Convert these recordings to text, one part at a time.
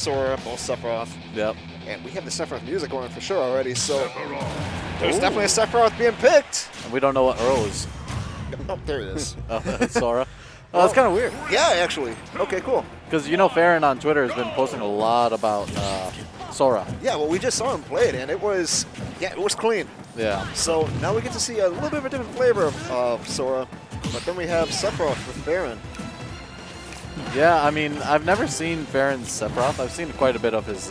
Sora, both Sephiroth. Yep. And we have the Sephiroth music going for sure already, so there's definitely a Sephiroth being picked. And we don't know what Earl is. Oh, there it is. Oh, that's Sora. Oh, that's kind of weird. Yeah, actually. Okay, cool. Because, you know, Farron on Twitter has been posting a lot about Sora. Yeah, well, we just saw him play it, and it was clean. Yeah. So now we get to see a little bit of a different flavor of Sora, but then we have Sephiroth with Farron. Yeah, I mean, I've never seen Farron's Sephiroth. I've seen quite a bit of his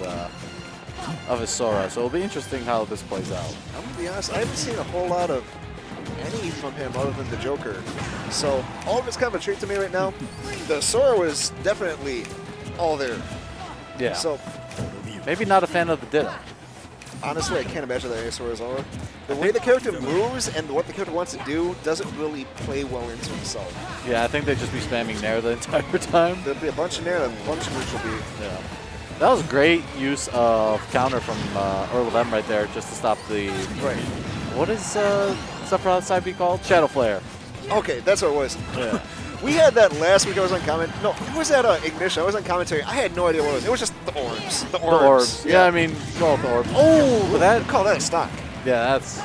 Sora, so it'll be interesting how this plays out. I'm going to be honest, I haven't seen a whole lot of any from him other than the Joker. So all of it's kind of a treat to me right now. The Sora was definitely all there. Yeah. So maybe not a fan of the Ditto. honestly, I can't imagine that any Sora is over. The way the character moves and what the character wants to do doesn't really play well into himself. Yeah, I think they'd just be spamming Nair the entire time. There'd be a bunch of Nair and a bunch of neutral B. Yeah. That was great use of counter from EarlOfM right there just to stop the... Right. What is Sephiroth's side B called? Shadow Flare. Okay, that's what it was. Yeah. We had that last week. I was on comment. No, it was at Ignition. I was on commentary. I had no idea what it was. It was just the orbs. The orbs. The orbs. Yeah, I mean, well, the orbs. Oh, but that... Call that a stock. Yeah, that's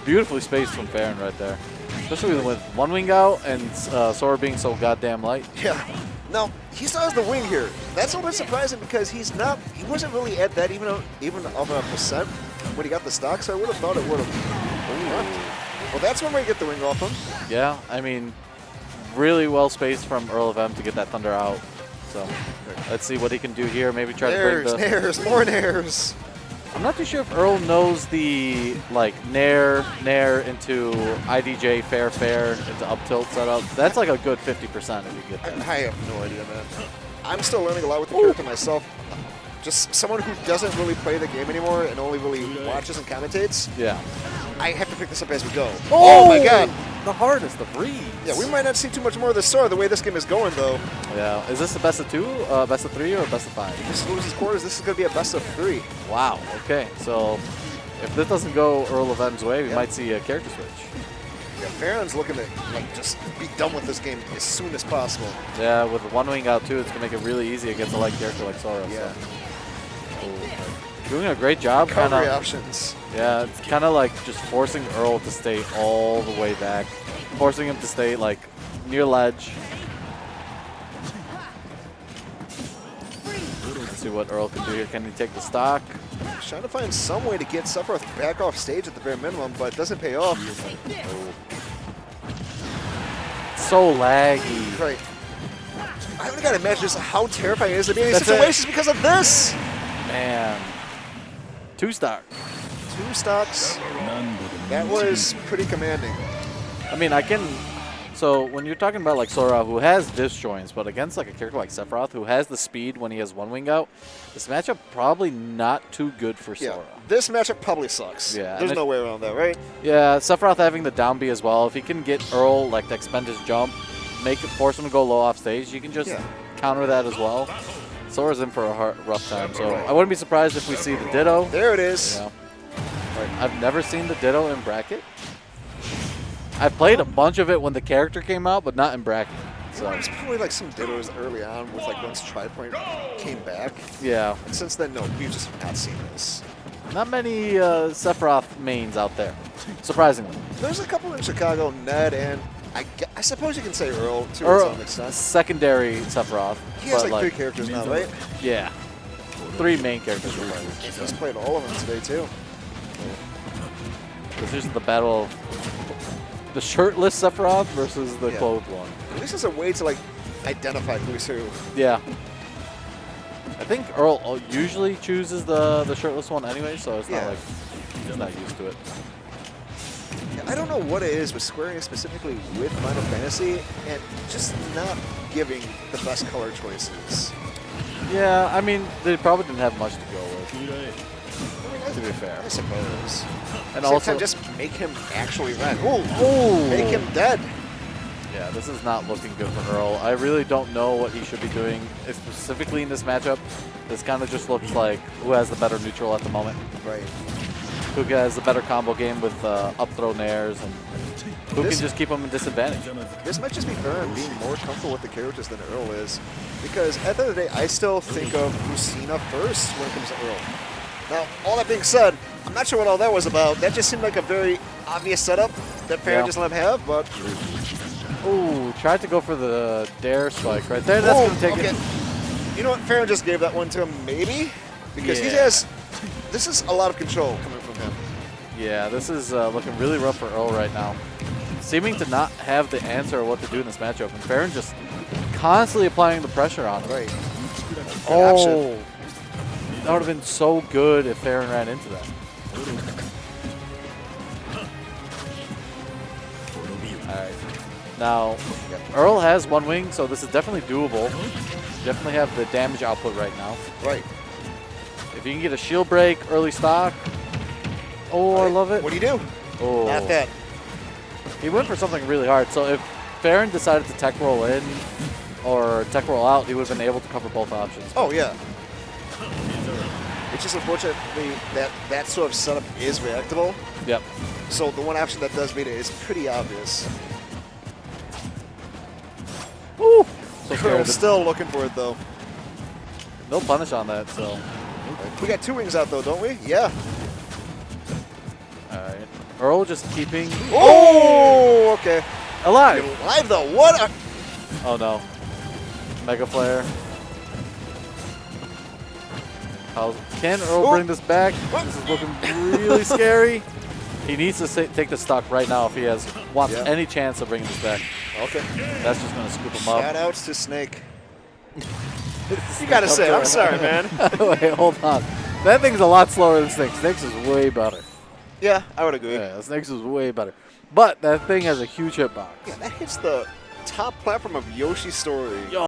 beautifully spaced from Farron right there. Especially with one wing out and Sora being so goddamn light. Yeah. Now, he still has the wing here. That's a little bit surprising because he wasn't really at that even of a percent when he got the stock, so I would have thought it would have worked. Well, that's one way to get the wing off him. Yeah, I mean, really well spaced from EarlOfM to get that Thunder out. So let's see what he can do here. Maybe try to break the... Nairs, more Nairs. I'm not too sure if Earl knows the, like, Nair into IDJ, fair, into up tilt setup. That's like a good 50% if you get that. I have no idea, man. I'm still learning a lot with the character myself. Just someone who doesn't really play the game anymore and only really watches and commentates. Yeah. I have to pick this up as we go. Oh my god. The hardest of reads. Yeah, we might not see too much more of this Sora the way this game is going, though. Yeah. Is this a best of 2, best of 3, or best of 5? If this loses quarters, this is going to be a best of 3. Wow. Okay. So if this doesn't go EarlOfM's way, we might see a character switch. Yeah, Farron's looking to just be done with this game as soon as possible. Yeah, with one wing out too, it's gonna make it really easy against a light character like Sora. Yeah. So. Doing a great job. Recovery options. Yeah, it's kind of like just forcing Earl to stay all the way back, forcing him to stay like near ledge. Let's see what Earl can do here. Can he take the stock? He's trying to find some way to get Sephiroth back off stage at the bare minimum, but it doesn't pay off. So laggy. Right. I only gotta imagine just how terrifying it is to be in these situations because of this. Man. 2 stock. 2 stocks. That was pretty commanding. I mean, I can... So when you're talking about like Sora, who has disjoints, but against like a character like Sephiroth, who has the speed when he has one wing out, this matchup probably not too good for Sora. This matchup probably sucks. Yeah, there's no way around that, right? Yeah, Sephiroth having the down B as well. If he can get Earl like to expend his jump, force him to go low off stage, you can just counter that as well. Sora's in for a rough time, so I wouldn't be surprised if we see the Ditto. There it is. Yeah. I've never seen the Ditto in bracket. I played a bunch of it when the character came out, but not in bracket. So there's probably like some Dittos early on with like once Tripoint came back. Yeah. And since then, no, we've just not seen this. Not many Sephiroth mains out there, surprisingly. There's a couple in Chicago, Ned, and I suppose you can say Earl, too, to some extent. Secondary Sephiroth. He has like 3 characters now, right? Yeah. 3 main characters. He's played all of them today, too. This is the battle of the shirtless Sephiroth versus the clothed one. At least there's a way to like identify who's who. Yeah. I think Earl usually chooses the shirtless one anyway, so it's not like he's not used to it. I don't know what it is with Square Enix specifically with Final Fantasy and just not giving the best color choices. Yeah, I mean, they probably didn't have much to go with. I mean, to be fair. I suppose. And also, also, just make him actually red. Ooh, make him dead. Yeah, this is not looking good for Earl. I really don't know what he should be doing specifically in this matchup. This kind of just looks like who has the better neutral at the moment. Right. Who has the better combo game with up throw nairs and who can just keep him in disadvantage. This might just be Farron being more comfortable with the characters than Earl is. Because at the end of the day, I still think of Lucina first when it comes to Earl. Now, all that being said, I'm not sure what all that was about. That just seemed like a very obvious setup that Farron just let him have, but... Ooh, tried to go for the dare spike right there. That's going to take it. You know what? Farron just gave that one to him, maybe? Because he has... This is a lot of control coming from him. Yeah, this is looking really rough for Earl right now. Seeming to not have the answer of what to do in this matchup. And Farron just constantly applying the pressure on him. Right. Oh, that would have been so good if Farron ran into that. Alright. Now, Earl has one wing, so this is definitely doable. Definitely have the damage output right now. Right. If you can get a shield break, early stock. Oh, I love it. What do you do? Oh. Not that. He went for something really hard. So if Farron decided to tech roll in or tech roll out, he would have been able to cover both options. Oh, yeah. It's just unfortunately that sort of setup is reactable. Yep. So the one option that does beat it is pretty obvious. Woo! So Earl's still looking for it, though. No punish on that, so. We got 2 wings out, though, don't we? Yeah. All right. Earl just keeping. Oh, okay. Alive. Alive, though. What? Oh, no. Mega Flare. Can Earl bring this back? This is looking really scary. He needs to take the stock right now if he wants any chance of bringing this back. Okay. That's just going to scoop him up. Shout-outs to Snake. You got to say, I'm sorry, man. Wait, hold on. That thing's a lot slower than Snake's. Snake's is way better. Yeah, I would agree. Yeah, Snake's is way better. But that thing has a huge hitbox. Yeah, that hits the top platform of Yoshi's story.